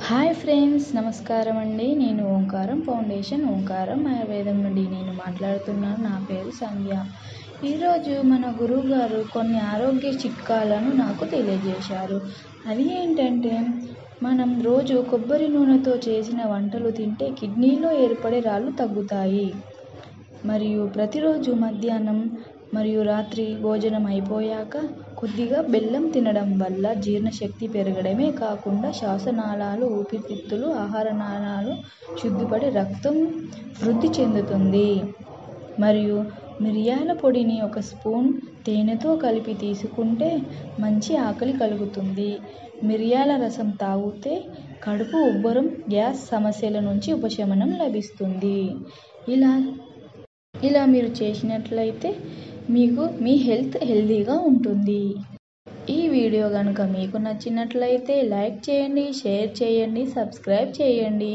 Hi friends, నమస్కారం అండి. నేను ఓంకారం ఫౌండేషన్ ఓంకారం ఆయుర్వేదం నుండి నేను మాట్లాడుతున్నాను. నా పేరు సంధ్య. ఈరోజు మన గురువుగారు కొన్ని ఆరోగ్య చిట్కాలను నాకు తెలియజేశారు. అది ఏంటంటే, మనం రోజు కొబ్బరి నూనెతో చేసిన వంటలు తింటే కిడ్నీలో ఏర్పడే రాళ్ళు తగ్గుతాయి. మరియు ప్రతిరోజు మధ్యాహ్నం మరియు రాత్రి భోజనం అయిపోయాక కొద్దిగా బెల్లం తినడం వల్ల జీర్ణశక్తి పెరగడమే కాకుండా శ్వాసనాళాలు, ఊపిరితిత్తులు, ఆహార నాళాలు శుద్ధిపడి రక్తం వృద్ధి చెందుతుంది. మరియు మిరియాల పొడిని 1 స్పూన్ తేనెతో కలిపి తీసుకుంటే మంచి ఆకలి కలుగుతుంది. మిరియాల రసం తాగితే కడుపు ఉబ్బరం, గ్యాస్ సమస్యల నుంచి ఉపశమనం లభిస్తుంది. ఇలా మీరు చేసినట్లయితే మీ హెల్త్ హెల్తీగా ఉంటుంది. ఈ వీడియో కనుక మీకు నచ్చినట్లయితే లైక్ చేయండి, షేర్ చేయండి, సబ్స్క్రైబ్ చేయండి.